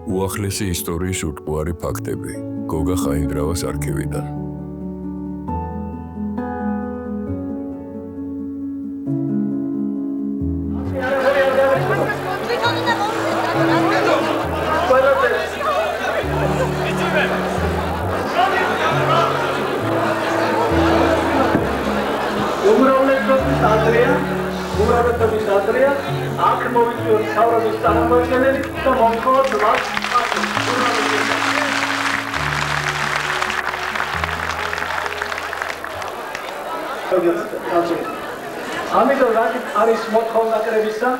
უახლესი ისტორიის ურტყუარი ფაქტები გოგა ხაინდრავას არქივიდან. აქ მოვიწვიოთ თავრობის წარმომადგენელი და მომხმართ მათ. ამიტომ არის მოთხოვნა კრებისა,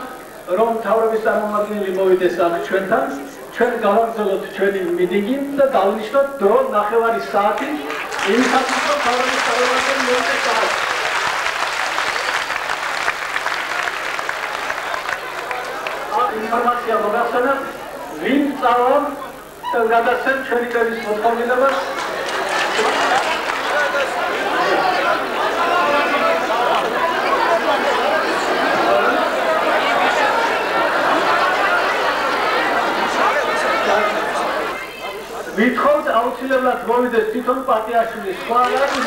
რომ თავრობის წარმომადგენელი მოვიდეს აქ ჩვენთან, ჩვენ გავაგრძელოთ ჩვენი მიტინგი და დავნიშნოთ დრო 9 საათი იმისათვის, რომ თავრობის წარმომადგენელი მოვიდეს აქ. ინფორმაცია მოგახსენებთ, ვინ წავა და გადასცემ ჩვენი კრების მოთხოვნილებას. ვითხოვთ აუცილებლად მოვიდეს თვითონ პარტიაშვილი, სხვა რა ის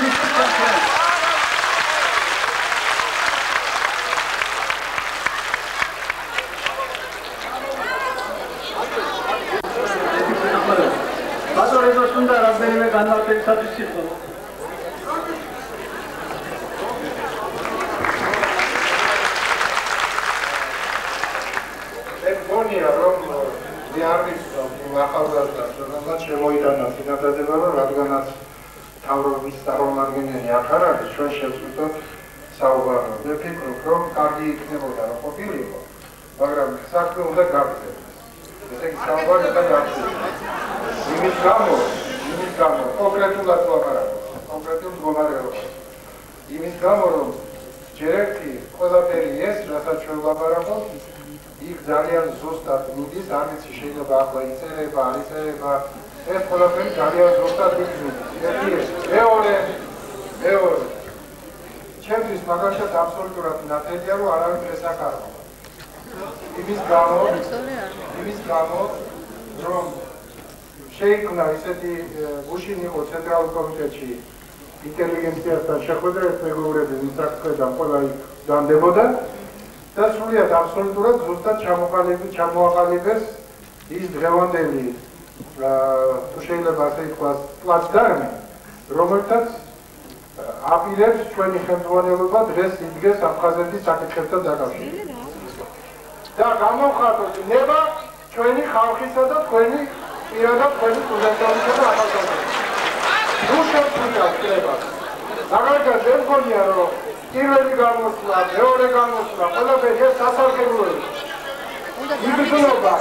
და რამდენიმე განმარტებისათვის სიტყვა. მე მგონია რომ მე არ ვიცნობ იმ ახალგაზრდას, რომელსაც შემოიტანა წინადადება, რომ რადგანაც თავრობის წარმომადგენელი აქ არ არის, ჩვენ შევწყვიტოთ საუბარი. მე ვფიქრობ, რომ კარგი იქნებოდა რომ ყოფილიყო, მაგრამ საქმე უნდა გაგრძელდეს. ესე იგი საუბარი უნდა გაგრძელდეს. იმის გამო კონკრეტულად ვაპარაკობ, კონკრეტულ მდგომარეობას. იმის გამო, რომ ჯერ ერთი ყველაფერი ეს, რასაც ჩვენ ვაპარაკობ, იქ ძალიან ზუსტად მიდის, არ ვიცი შეიძლება ახლა იწერება, არ იწერება, ეს ყველაფერი ძალიან ზუსტად იქ მიდის. მეორე, ჩემთვის მაგალითად აბსოლუტურად ნათელია, რომ არავინ ეს აქ არ ყავს. იმის გამო, რომ შეიქმნა ისეთი გუშინ იყო ცენტრალურ კომიტეტში ინტელიგენციასთან შეხვედრა, ეს მეგობრები ვინც აქ ხედავ, ყველა იქ დანდებოდა და სრულიად აბსოლუტურად ზუსტად ჩამოაყალიბეს ის დღევანდელი, თუ შეიძლება ასე ითქვას, პლაცდარმი, რომელთაც აპირებს ჩვენი ხელმძღვანელობა დღეს იდგეს აფხაზეთის საკითხებთან დაკავშირებით. და გამოვხატოთ ნება ჩვენი ხალხისა და თქვენი პირადად თქვენი სტუდენტებისა და ახალგაზრდების. ნუ შევწყვიტავთ ხდება. მაგალითად მე მგონია, რომ პირველი გამოსვლა, მეორე გამოსვლა, ყველაფერი ეს სასარგებლოა. იბრძოლება.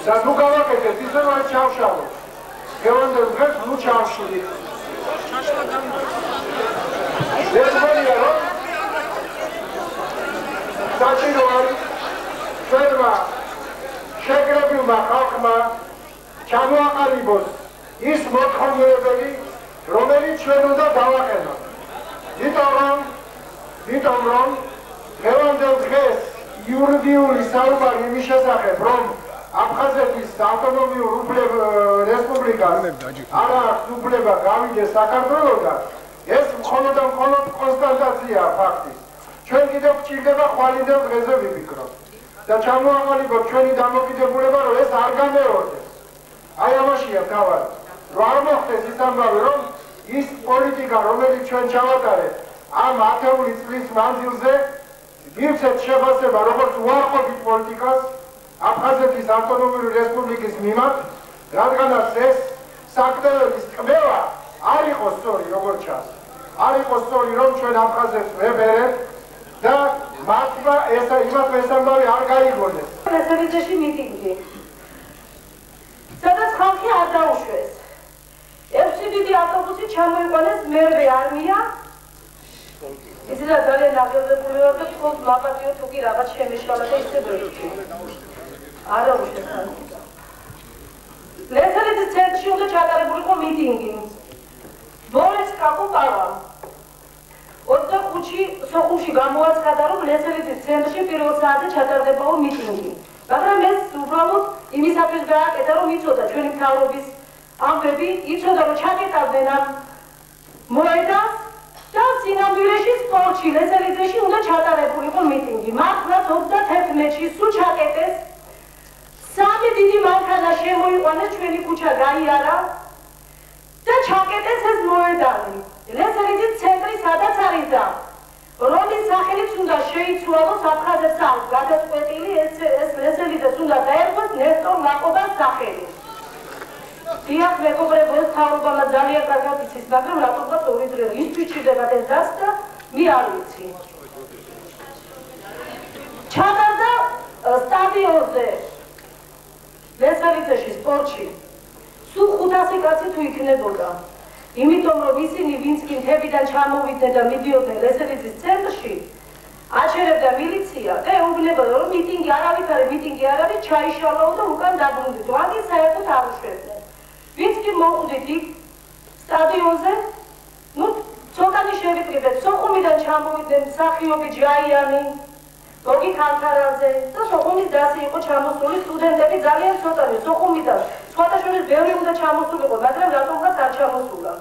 და ნუ გავაკეთეთ ისე, რომ ჩავშალოთ. გევანდელ დღეს ნუ ჩავშლით. მე მგონია, რომ საჭირო არის ჩვენმა შეკრებილმა ხალხმა ჩამოაყალიბოს ის მოთხოვნილებელი, რომელიც ჩვენ უნდა დავაყენოთ. იმიტომ რომ დღევანდელ დღეს იურიდიული საუბარი იმის შესახებ, რომ აფხაზეთის ავტონომიურ რესპუბლიკას არ აქვს უფლება გავიდეს საქართველოდან, ეს მხოლოდ და მხოლოდ კონსტატაციაა ფაქტის. ჩვენ კიდევ გვჭირდება ხვალინდელ დღეზე ვიფიქროთ და ჩამოაყალიბოთ ჩვენი დამოკიდებულება, რომ ეს არ გამეორდეს. აი ამაშია თავად, რომ არ მოხდეს ის ამბავი, რომ ის პოლიტიკა, რომელიც ჩვენ ჩავატარეთ ამ 10 წლის მანძილზე, მივცეთ შეფასება როგორც უარყოფით პოლიტიკას აფხაზეთის ავტონომიური რესპუბლიკის მიმართ, რადგანაც ეს საქმეების კვლევა არ იყო სწორი, როგორც ჩანს. არ იყო სწორი, რომ ჩვენ აფხაზებს ვებერებთ და მათმა იმათმა ეს ამბავი არ გაიგონეს. რესპუბლიკაში მიტინგი, სადაც ხალხი არ დაუშვეს. 6 დიდი ავტობუსი ჩამოიყვანეს მერვე არმია. ისე და ძალიან აღელვებული ვარ და თქოს ლაპარაკიო თუ კი რაღაც შემეშალა და ისე ბერჩი. არ აუშვეს ხალხი. რესპუბლიკის ცენტრში უნდა ჩატარებულიყო მიტინგი. ბორის კაკუკავა 25 სოხუმში გამოაცხადა, რომ რესპუბლიკის ცენტრში პირველ საათზე ჩატარდებაო მიტინგი. მაგრამ ეს უბრალოდ იმისათვის გააკეთა, რომ იცოდა ჩვენი მთავრობის ამბები, იცოდა რომ ჩაკეტავდნენ ამ მოედანს და სინამდვილეში სპორტში, ლესელიძეში უნდა ჩატარებულიყო მიტინგი. მართლაც 31-ში სულ ჩაკეტეს. სამი დიდი მანქანა შემოიყვანეს, ჩვენი ქუჩა გაიარა და ჩაკეტეს ეს მოედანი. ლესელიძის ცენტრი სადაც არის და რომის სახელით უნდა შეიცვალოს აფხაზებს აქვს გადაწყვეტილი ეს ლესელიძეს უნდა დაერქვას ნესტორ ლაკობას სახელი. დიახ, მეგობრებო, ეს მთავრობამ ძალიან კარგად იცის, მაგრამ რატომღაც ორი დღე ის თვითჩიდებათ ეს დას და მე არ ვიცი. ჩატარდა სტადიონზე ლესელიძეში სპორტში სულ 500 კაცი თუ იქნებოდა. იმიტომ რომ ისინი ვინც კი მთებიდან ჩამოვიდნენ და მიდიოდნენ ლესელიძის ცენტრში, აჩერებდა მილიცია და ეუბნებოდა რომ მიტინგი არავით არის, მიტინგი არ არის, ჩაიშალაო და უკან დაბრუნდით. ვაგის საერთოდ არ უშვებდნენ. ვინც კი მოხვდით იქ სტადიონზე, ნუ ცოტანი შევიკრიბეთ, სოხუმიდან ჩამოვიდნენ მსახიობი ჯაიანი, გოგი ქანთარაძე და სოხუმის დასი იყო ჩამოსული სტუდენტები ძალიან ცოტანი სოხუმიდან. სხვათა შორის ბევრი უნდა ჩამოსულიყო, მაგრამ რატომღაც არ ჩამოსულა.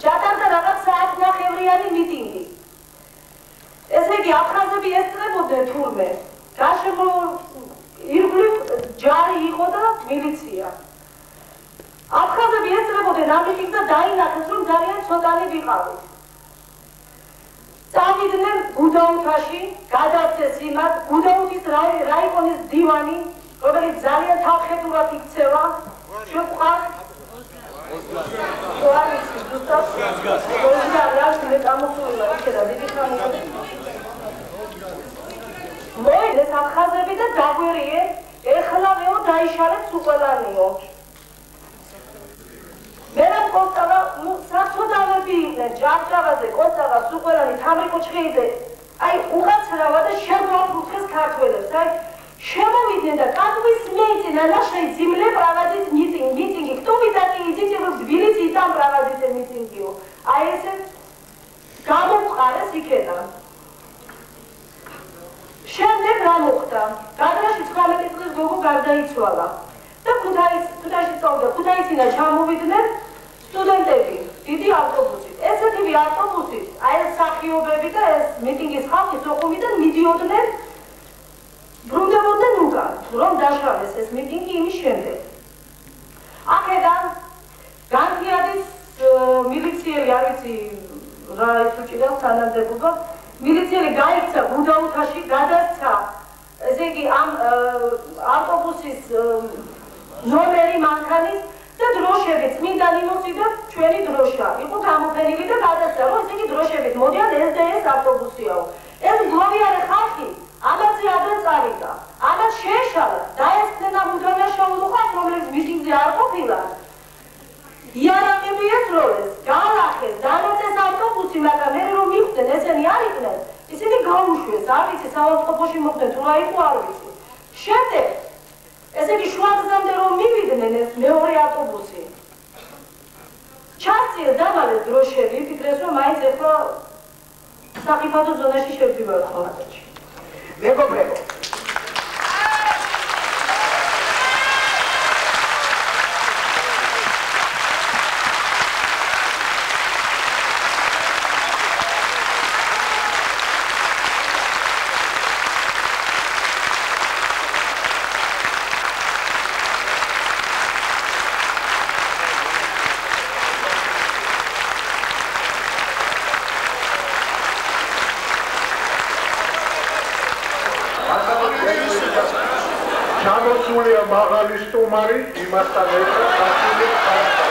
ჩატარდა რაღაც საათნახევრიანი მიტინგი. ესე იგი, აფხაზები ესწრებოდნენ თურმე. გარშემო ირგვლივ ჯარი იყო და მილიცია. აფხაზები ესწრებოდნენ ამ მიტინგს და დაინახეს, რომ ძალიან ცოტანი ვიყავით. წავიდნენ გუდაუთაში, გადასცეს იმათ, გუდაუთის რაიონის დივანი, რომელიც ძალიან თავხედურად იქცევა, შეყვარს. ოარიცი, ზუსტად. ოღონდ გამოსულა იქედა დიდი ხანი. მოიდეს აფხაზები და დაგვერიე, ეხლავეო დაიშალეთ უყველანიო. მერამ კოსტავა, საქსოდავები იყვნენ, ჯარჯავაძე, კოსტავა, სუყველანი, თამრიკო ჩხეიძე, აი უღაცრავა და შემოაფრუთხეს ქართველებს, აი შემოვიდნენ და კატვის მეიწინა ნაშრე ძიმლე პრავაძის მიტინგი, кто вы такие идите вы в Тбилиси и там проводите митингиო. აი ესე გამოვყარეს იქიდან. შემდეგ რა მოხდა? გადრაში 19 წლის გოგო გარდაიცვალა. და ქუთაისში წავიდა, ქუთაისიდან ჩამოვიდნენ სტუდენტები, დიდი ავტობუსით. ესეთივე ავტობუსით, აი ეს მსახიობები და ეს მიტინგის ხალხი სოხუმიდან მიდიოდნენ, ბრუნდებოდნენ უკან, რომ დაშალეს ეს მიტინგი იმის შემდეგ. აქედან განთიადის მილიციელი, არ ვიცი რა ის უჭირავს თანამდებობა, მილიციელი გაიქცა გუდაუთაში, გადასცა, ესე იგი ამ ავტობუსის ნომერი მანქანის და დროშებით, წმინდა ნინოსი და ჩვენი დროშა იყო გამოფენილი და გადასცა, რომ ესე იგი დროშებით მოდიან SDS ავტობუსიაო. ეს გლოვიარე ხალხი ამაზე ადრე წავიდა, ამას შეეშალა, დაესწრება მუდანაშაულო ხალხს, რომელიც მიტინგზე არ ყოფილა. იარაღები ესროლეს, გაალახეს, დანაწეს ავტობუსი, მაგრამ მე რომ მიხვდნენ, ესენი არ იყვნენ, ისინი გაუშვეს, არ ვიცი, საავადმყოფოში მოხვდნენ, თუ რა იყო, არ ვიცი. შემდეგ, ესე იგი, შუაგზამდე რომ მივიდნენ ეს მეორე ავტობუსი, ჩასწიეს დამალეს დროშები, ფიქრეს, რომ მაინც ეხლა სახიფათო ზონაში შევდივართ ხოლმე. მეგობრებო, ჩამოსულია მაღალი სტუმარი, იმასთან ერთად გასული ხალხი.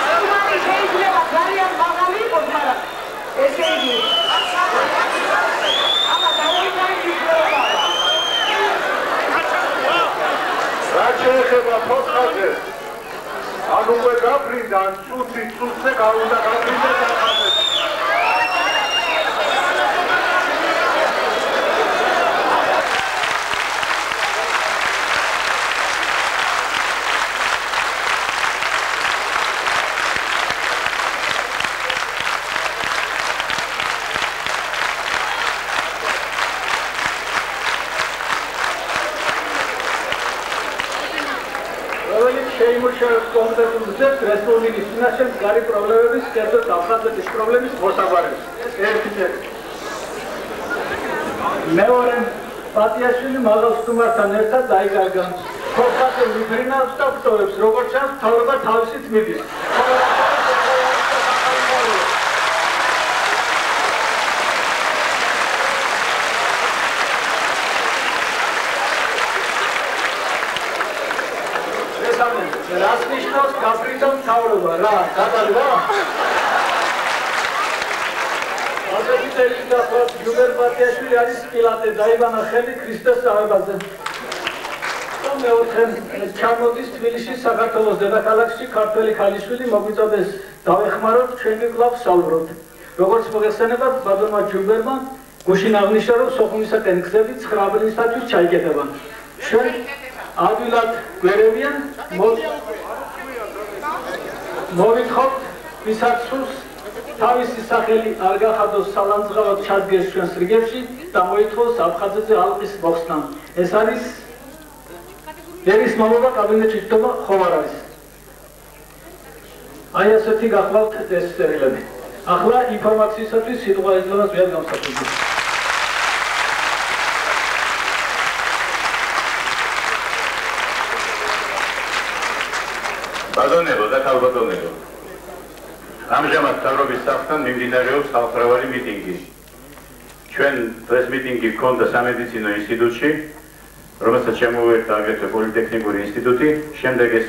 სტუმარი შეიძლება ძალიან მაღალი იყოს, მაგრამ ესე იგი აბა დაუიტანეთ. რა შეიძლება ფოთხაძე? ან უკვე გაფრინდა, ან წუცზე გაუნდა გაფრინდა და იმუშავებს კონკრეტულ გზებს რესპუბლიკის წინაშე მდგარი პრობლემების, კერძოდ აფხაზეთის პრობლემის მოსაბარებს. ერთი წელი. მეორე პატიაშვილი მაღალ სტუმართან ერთად დაიკარგა. ხოხაზე ვიფრინავს და ვტოვებს, როგორც ჩანს, მთავრობა თავისით მიდის. რას ნიშნავს გაფრინდა მთავრობა, რა, გადაგდა? ასეთი წელი გახლავთ ჯუბერ პატიაშვილი არის პილატე, დაიბანა ხელი ქრისტეს წავებაზე. მეოთხე ჩამოდის თბილისში საქართველოს დედაქალაქში ქართველი ქალიშვილი მოგვიწოდეს დავეხმაროთ, ჩვენი კვლავ საუბრობთ. როგორც მოგეხსენებათ, ბატონმა ჯუბერმა გუშინ აღნიშნა, რომ სოხუმისაკენ გზები 9 აპრილისათვის ჩაიკეტება. ჩვენ ადვილად გვერევიან მოვითხოვთ ვისაც სურს თავისი სახელი არ გახადოს სალანძღავად ჩადგეს ჩვენს რიგებში და მოითხოვს აფხაზეთზე ალყის მოხსნა. ეს არის ერის მამობა კაბინეტში ჩქობა ხომ არ არის. აი ასეთი გახლავთ ეს წერილები. ახლა ინფორმაციისათვის სიტყვა იძლევას ვიარ გამსახურდით. ბატონებო და ქალბატონებო, ამჟამად მთავრობის სახლთან მიმდინარეობს ხალხმრავალი მიტინგი. ჩვენ დღეს მიტინგი გქონდა სამედიცინო ინსტიტუტში, რომელსაც შემოუერთა აგრეთვე პოლიტექნიკური ინსტიტუტი, შემდეგ ეს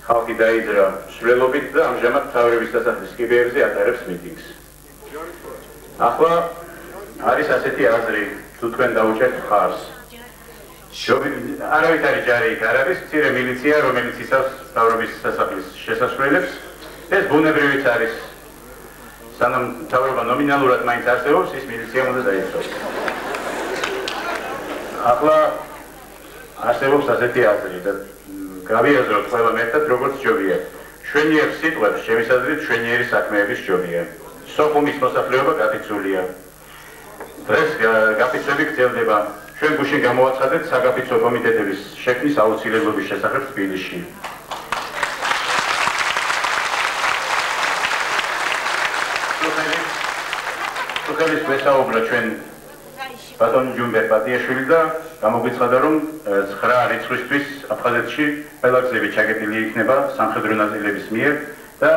ხალხი დაიძრა მსვლელობით და ამჟამად მთავრობის სასახლის კიბეებზე ატარებს მიტინგს. ახლა არის ასეთი აზრი, თუ თქვენ დაუჭერთ მხარს. არავითარი ჯარი იქ არ არის, მცირე მილიცია, რომელიც იცავს მთავრობის სასახლის შესასვლელებს. ეს ბუნებრივიც არის. სანამ მთავრობა ნომინალურად მაინც არსებობს, ის მილიცია უნდა დაიწყოს. ახლა არსებობს ასეთი აზრი და გავიაზროთ ყველა ერთად, როგორც ჯობია. შვენიერ სიტყვებს, ჩემის აზრით, შვენიერი საქმეების ჯობია. სოხუმის მოსახლეობა გაფიცულია. დღეს გაფიცვები გრძელდება. ჩვენ გუშინ გამოვაცხადეთ საგაფიცვო კომიტეტების შექმნის აუცილებლობის შესახებ თბილისში. სოხუმის მესაუბრა ჩვენ ბატონ ჯუმბერ პატიაშვილი და გამოგვიცხადა, რომ 9 რიცხვისთვის აფხაზეთში ყველა გზები ჩაგეტილი იქნება სამხედრო ნაწილების მიერ და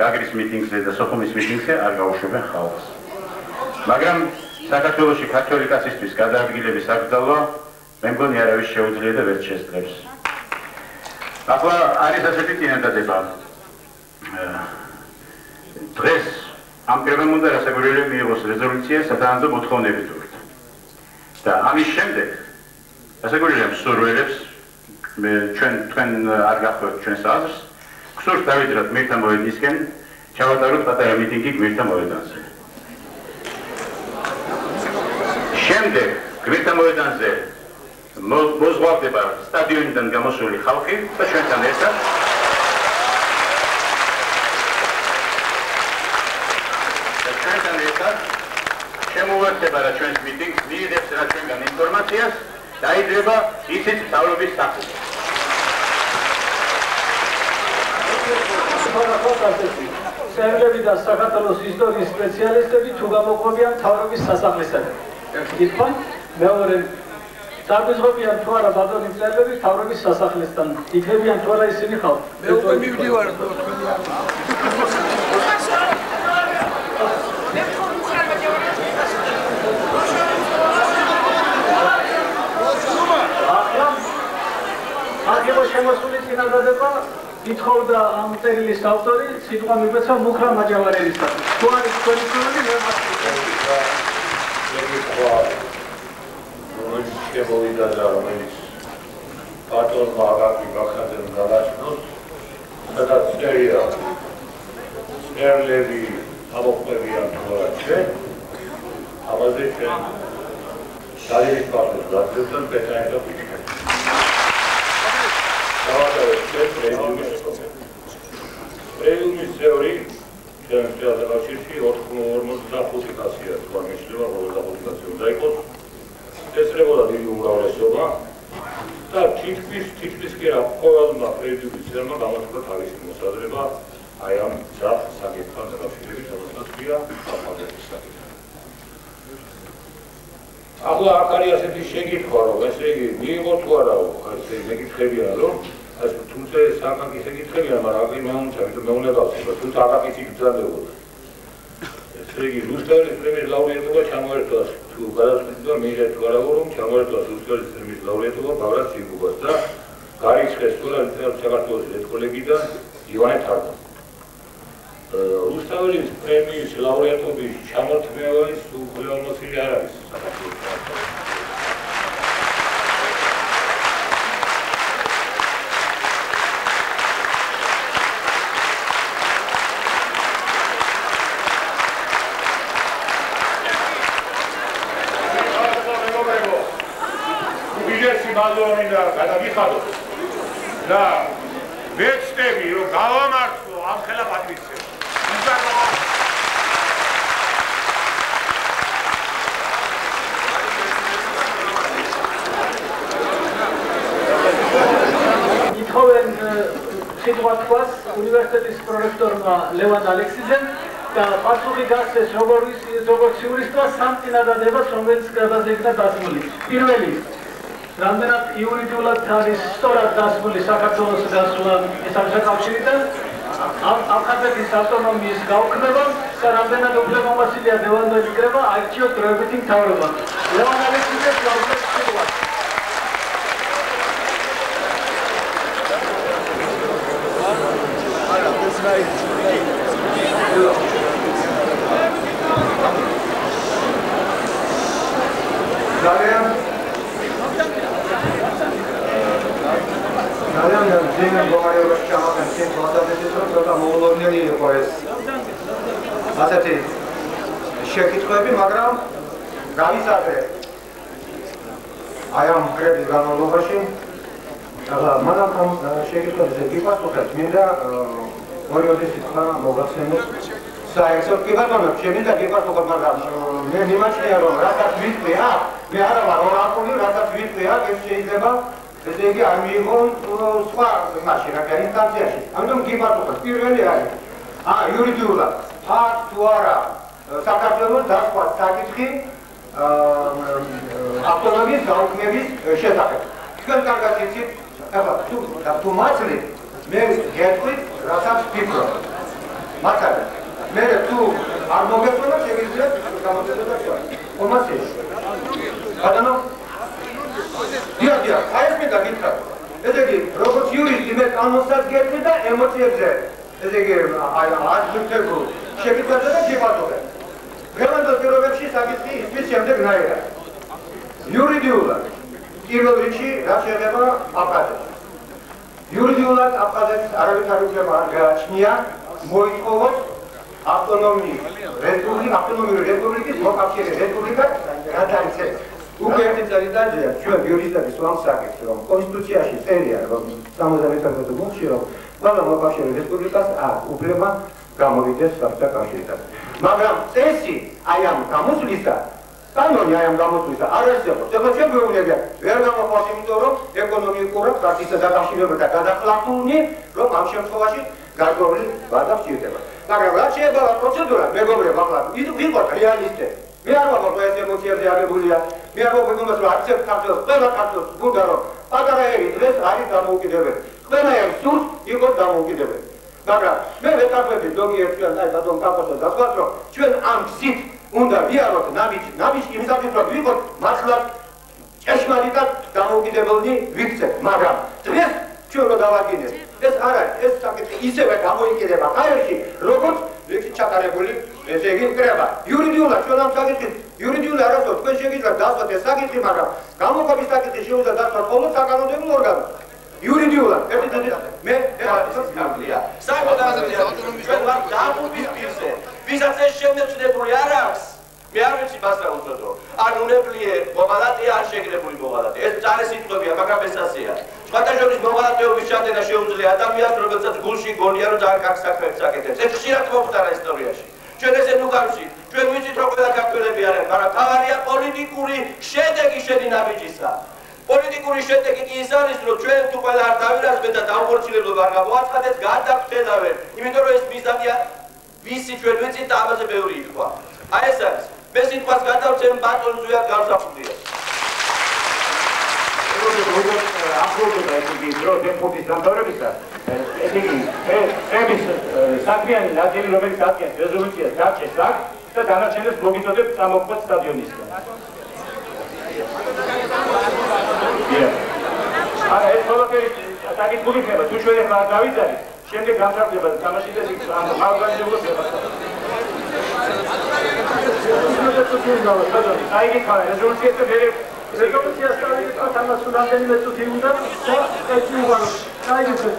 გაგრის მიტინგზე და სოხუმის მიტინგზე არ გაუშვებენ ხალხს. მაგრამ საქართველოში ქართველი კაცისთვის გადაადგილების აკრძალვა მე მგონი არავის შეუძლია და ვერ შესწრებს. ახლა არის ასეთი წინადადება. დღეს ამ პირობამ უნდა რასაკვირველია მიიღოს რეზოლუცია სათანადო მოთხოვნებით ვართ. და ამის შემდეგ რასაკვირველია მსურველებს თქვენ არ გახსოვთ ჩვენს აზრს, გსურთ დავიძრათ მირთა მოედნისკენ, ჩავატაროთ პატარა მიტინგი გმირთა მოედანზე. შემდეგ გმირთა მოედანზე მოზღვავდება სტადიონიდან გამოსული ხალხი და ჩვენთან ერთად შემოვარდება რა ჩვენს მიტინგს, მიიღებს რა ჩვენგან ინფორმაციას და აიძრება ისიც მთავრობის სახლში. წევრები და საქართველოს ისტორიის სპეციალისტები თუ გამოყვებიან მთავრობის სასახლისაკენ. ერთხელ მეორე დაგიზღობიან თუ არა ბატონი წევრები მთავრობის სასახლისთან. იქნებიან თუ არა ისინი ხალხი. მე უკვე მივდივარ ახლა შემოსული წინადადება ითხოვდა ამ წერილის ავტორი სიტყვა მიგვეცა მუხრა მაჯავარელისათვის. თუ არის თქვენი ცნობილი მე რომელიც შემოვიდა და რომელიც ბატონმა აგარკი გახაძემ გადაჭნოს, სადაც წერია წერლები ამოყვებიან თუ არა ჩვენ, ამაზე ჩვენ ძალების პარტნიორს გაგზავნებთ პეტაენ და ვიჩქენ. დავადავეთ ჩვენ პრეზიუმის წევრი ჩვენს თეატრში 45 კაცია თქვა მიშლება 45 კაცი უნდა იყოს. ესწრებოდა დიდი უმრავლესობა და თითქმის კი რა ყოველმა იურიდიული ცნობა გამოთქვა თავისი მოსაზრება აი ამ ძაფ საკითხთან დაკავშირებით, რომელსაც ქვია აფხაზეთის საკითხი. ახლა აქ არის ასეთი შეკითხვა, რომ ესე იგი მიიღო თუ არა, ესე მეკითხებიან, რომ ეს თუმცა საკაკი შეკითხებიან, მაგრამ აქ მე უნდა ვიტყვი მეუნებას, თუმცა აკაკი გძანდებოდა. ესე იგი რუსთავის პრემიის ლაურეატობა ჩამოერთვა თუ გადაწყვეტილება მიიღე თუ არა, რომ ჩამოერთვა რუსთავის პრემიის ლაურეატობა ბავრას ციგუბას და გარიცხეს ყველა საქართველოს რედკოლეგიდან ივანე თარგმანი. რუსთავის პრემიის ლაურეატობის ჩამორთმევანის უღელმოსილი არ არის საქართველოს. და გადაგიხადოთ და ვეცდები რომ გავამართლო ამ ხელა პატრიციას. ითხოვენ სიტყვა თქვას უნივერსიტეტის პრორექტორმა ლევან ალექსიძემ და პასუხი გასცეს როგორც იურისტმა სამ წინადადებას, რომელიც გადაზე იქნა დასმული. პირველი რამდენად იურიდიულად არის სწორად დასმული საქართველოს გასვლა საკავშირიდან აფხაზეთის ავტონომიის გაუქმება და რამდენად უფლებამოსილია დევანდელი კრება აირჩიოთ დროებითი მთავრობა. ლევან ალექსიძეს გაუქმებს სიტყვა. ძალიან ძლიერ მდგომარეობაში ჩამოყენს იმ ფასადებს, რომ ცოტა მოულოდნელი იყო ეს ასეთი შეკითხვები, მაგრამ გავისაძე აი ამ კრების განმავლობაში მანამ ამ შეკითხვებზე გიპასუხეთ, მინდა ორი სიტყვა მოგახსენოთ საერთოდ კი ბატონო, შემინდა გიპასუხოთ, მაგრამ მე მიმაჩნია, რომ რასაც ვიტყვი აქ, მე არა ვარ ორაკული, რასაც ვიტყვი აქ, ეს შეიძლება ესე იგი არ მიიღონ სხვა მაშინ რა ინსტანციაში. ამიტომ გიპასუხოთ. პირველი არის იურიდიულად აქ თუ არა საქართველოს დასხვა საკითხი ავტონომიის გაუქმების შესახებ. თქვენ კარგად იცით, ეხლა თუ მაცლით, მე გეტყვით, რასაც ვფიქრობ. მაგალითად, მე თუ არ მოგეწონა, შეგიძლიათ გამოწვევა თქვა. ომასეში. ბატონო დიახ, აი ეს მინდა გითხრათ. ესე იგი, როგორც იურისტი მე კანონსაც გეტყვი და ემოციებზე, ესე იგი, აძლევ შეკითხვებზე და გიპასუხებ. დღევანდელ პირობებში საკითხი ისმის შემდეგნაირად. იურიდიულად, პირველ რიგში რა შეეხება აფხაზეთს. იურიდიულად აფხაზეთს არავითარი უფლება არ გააჩნია მოითხოვოს ავტონომიური რესპუბლიკის მოკავშირე რესპუბლიკად გადაიქცეს. უკვე ერთი წელიწადია ჩვენ იურისტების ვამ საკითხს, რომ კონსტიტუციაში წერია, რომ 71 პუნქტში, რომ ყველა მოკავშირე რესპუბლიკას აქვს უფლება გამოვიდეს საბჭოთა კავშირიდან. მაგრამ წესი აი ამ გამოსვლისა, კანონი აი ამ გამოსვლისა არ არსებობს. ეხლა ჩვენ გვეუბნებია, ვერ გამოყვას, იმიტომ რომ ეკონომიკურად კავშირსა დაკავშირებოდა გადაყლაპული, რომ ამ შემთხვევაში გარკვეული ვადა სჭირდება. მაგრამ რაც შეეხება პროცედურას, მეგობრებო, ახლა ვიყოთ რეალისტები. მე არ ვაყავ ეს ემოციებზე აღებულია. მე არ ვაყავ იმას, რომ არცერთ საქართველოს, ყველა საქართველოს გუნდა რომ პატარა ერი დღეს არის დამოუკიდებელი. ყველა ერთ სურს იყოს დამოუკიდებელი. მაგრამ მე ვეთანხმები ზოგიერთ ჩვენ აი ბატონ კაკოსთან დასვათ, რომ ჩვენ ამ გზით უნდა ვიაროთ ნაბიჯი იმისათვის, რომ ვიყოთ მართლაც ჭეშმარიტად დამოუკიდებელი ვიქცეთ. მაგრამ დღეს ჩვენ რო დავაგინეთ, ეს არ არის, ეს საკითხი ისევე გამოიკიდება ხაერში, როგორც ლექსი ჩატარებული, ესე იგი კრება. იურიდიულად ჩვენ ამ საკითხით, იურიდიული არასდროს თქვენ შეგიძლიათ დასვათ ეს საკითხი, მაგრამ გამოყოფის საკითხი შეუძლია დასვათ მხოლოდ საკანონმდებლო ორგანოს. იურიდიულად, მე გამძლია. საკუთარია, ჩვენ ვართ დაღუპვის პირზე. ვისაც ეს შემეცნებული არ აქვს, მე არ ვიცი მას რა უწოდო. არ უნებლიე მოღალატეა, არ შეგრებული მოღალატე. ეს ძალესიტყვებია, მაგრამ ეს ასეა. სხვათა შორის მოღალატეობის ჩატენა შეუძლია ადამიანს, რომელსაც გულში გონია, რომ ძალიან კარგ საქმეებს აკეთებს. ეს ხშირად მოხდარა ისტორიაში. ჩვენ ესე ნუ გავშით, ჩვენ ვიცით, რომ ყველა ქართველები არიან, მაგრამ თავარია პოლიტიკური შედეგი შენი ნაბიჯისა. პოლიტიკური შედეგი კი ის არის, რომ ჩვენ თუ ყველა არ დავირაზმეთ და დამხორციელებლობა არ გამოაცხადეთ, გადავხდელავენ, იმიტომ რომ ეს მიზანია ვისი ჩვენ ვიცით და ამაზე ბევრი ითქვა. აი ეს არის. მე სიტყვას გადავცემ ბატონ ზვიად გამსახურდიას. ახლოვდება ესეთი დრო დეპუტის დამთავრებისა. ესეთი ეს საქმიანი ნაწილი, რომელიც ადგენს რეზოლუციას გაჩეს აქ და დანარჩენებს მოგიწოდებთ წამოყვეთ სტადიონისგან. არა, ეს ყველაფერი საკითხული ხდება, თუ ჩვენ ახლა არ დავიძარით, შემდეგ გამსახურდება და თამაშიდეს ამ ორგანიზებულებს ეხება. საიგიქაა რეზოლუციას და რეზოლუციას დავიწყოთ ამას რამდენიმე წუთი უნდა და ერთი უვარო. საიგიქო.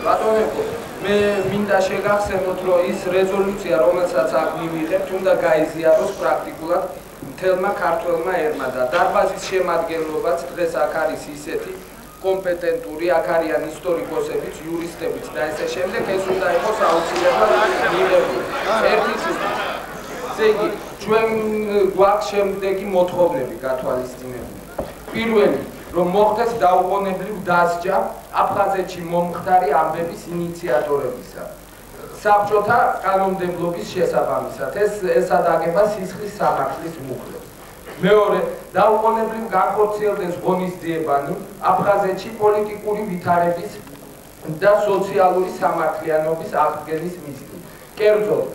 ბატონებო, მე მინდა შეგახსენოთ, რომ ის რეზოლუცია, რომელსაც აქ მივიღებთ, უნდა გაიზიაროს პრაქტიკულად მთელმა ქართველმა ერმა და დარბაზის შემადგენლობაც დღეს აქ არის ისეთი კომპეტენტური, აქ არიან ისტორიკოსებიც, იურისტებიც და ესე შემდეგ, ეს უნდა იყოს აუცილებლად მიღებული. ერთი წუთი. ესე იგი, ჩვენ გვაქვს შემდეგი მოთხოვნები გათვალისწინებული. პირველი, რომ მოხდეს დაუყოვნებლივ დასჯა აფხაზეთში მომხდარი ამბების ინიციატორებისა. საბჭოთა კანონმდებლობის შესაბამისად. ეს ადაგება სისხლის სამართლის მუხლებს. მეორე, დაუყოვნებლივ განხორციელდეს ღონისძიებანი აფხაზეთში პოლიტიკური ვითარების და სოციალური სამართლიანობის აღდგენის მიზნით. კერძოდ,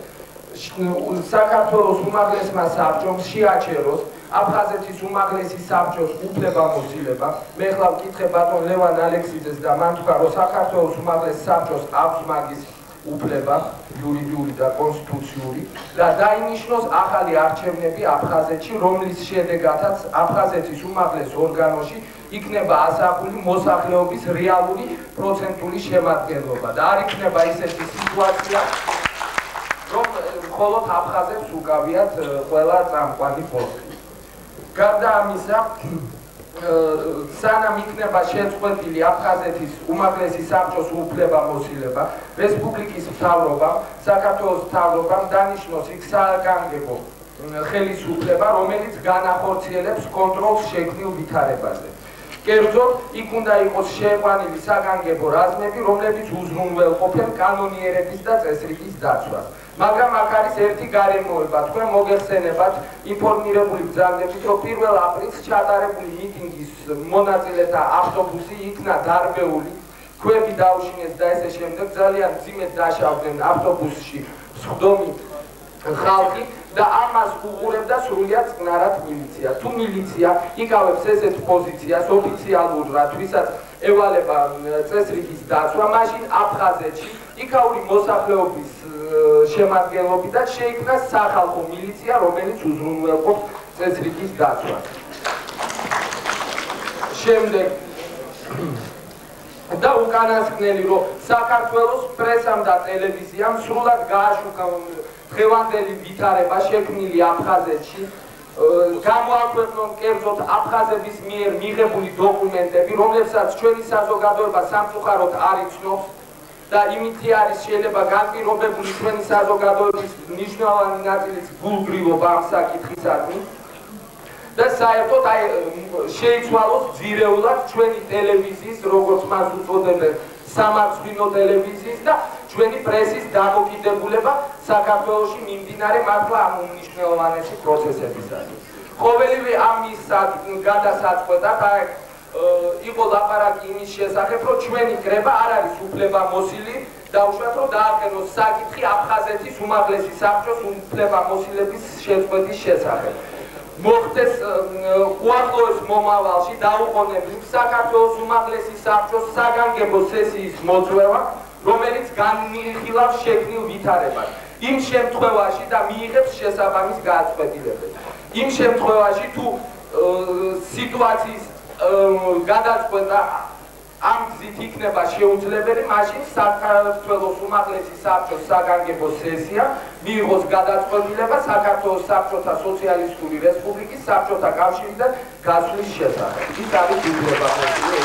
საქართველოს უმაღლესმა საბჭომ შეაჩეროს აფხაზეთის უმაღლესი საბჭოს უფლებამოსილება. მე ახლა ვკითხე ბატონ ლევან ალექსიძეს და მან თქვა, რომ საქართველოს უმაღლეს საბჭოს აქვს მაგის უფლება იურიდიული და კონსტიტუციური და დაინიშნოს ახალი არჩევნები აფხაზეთში, რომლის შედეგადაც აფხაზეთის უმაღლეს ორგანოში იქნება ასახული მოსახლეობის რეალური პროცენტული შემადგენლობა და არ იქნება ისეთი სიტუაცია, რომ მხოლოდ აფხაზებს უკავიათ ყველა წამყვანი პოსტი. გარდა ამისა, სანამ იქნება შეწყვეტილი აფხაზეთის უმაღლესი საბჭოს უფლებამოსილება, რესპუბლიკის მთავრობამ, საქართველოს მთავრობამ დანიშნოს იქ საგანგებო ხელისუფლება, რომელიც განახორციელებს კონტროლს შექმნილ ვითარებაზე. კერძოდ, იქ უნდა იყოს შეყვანილი საგანგებო რაზმები, რომლებიც უზრუნველყოფენ კანონიერების და წესრიგის დაცვას. მაგრამ აქ არის ერთი გარემოება, თქვენ მოგეხსენებათ ინფორმირებული ბრძანდებით, რომ 1 აპრილს ჩატარებული მიტინგის მონაწილეთა ავტობუსი იქნა დარბეული, ქვები დაუშინეს და ესე შემდეგ, ძალიან მძიმედ დაშავდნენ ავტობუსში მსხდომი ხალხი და ამას უყურებდა სრულიად წყნარად მილიცია. თუ მილიცია იკავებს ესეთ პოზიციას ოფიციალურად, ვისაც ევალება წესრიგის დაცვა, მაშინ აფხაზეთში იქაური მოსახლეობის შემადგენლობიდან შეიქმნა სახალხო მილიცია, რომელიც უზრუნველყოფს წესრიგის დაცვას. შემდეგ და უკანასკნელი, რომ საქართველოს პრესამ და ტელევიზიამ სრულად გააშუქა დღევანდელი ვითარება შექმნილი აფხაზეთში, გამოაქვეყნონ კერძოდ აფხაზების მიერ მიღებული დოკუმენტები, რომლებსაც ჩვენი საზოგადოება სამწუხაროდ არ იცნობს და იმითი არის შეიძლება განპირობებული ჩვენი საზოგადოების მნიშვნელოვანი ნაწილის გულგრილობა ამ საკითხისადმი და საერთოდ შეიცვალოს ძირეულად ჩვენი ტელევიზიის, როგორც მას უწოდებენ, სამარცხვინო ტელევიზიის და ჩვენი პრესის დამოკიდებულება საქართველოში მიმდინარე მართლა ამ უმნიშვნელოვანესი პროცესებისადმი. ყოველივე ამის გადასაწყვეტად იყო ლაპარაკი იმის შესახებ, რომ ჩვენი კრება არ არის უფლებამოსილი და უშუალოდ რომ დააყენოს საკითხი აფხაზეთის უმაღლესი საბჭოს უფლებამოსილების შეწყვეტის შესახებ. მოხდეს უახლოეს მომავალში დაუყოვნებლივ საქართველოს უმაღლესი საბჭოს საგანგებო სესიის მოწვევა, რომელიც განიხილავს შექმნილ ვითარებას. იმ შემთხვევაში და მიიღებს შესაბამის გადაწყვეტილებებს. იმ შემთხვევაში თუ სიტუაციის გადაწყვეტა ამ გზით იქნება შეუძლებელი, მაშინ საქართველოს უმაღლესი საბჭოს საგანგებო სესია მიიღოს გადაწყვეტილება საქართველოს საბჭოთა სოციალისტური რესპუბლიკის საბჭოთა კავშირიდან გასვლის შესახებ. ის არის უფლებამოსილი.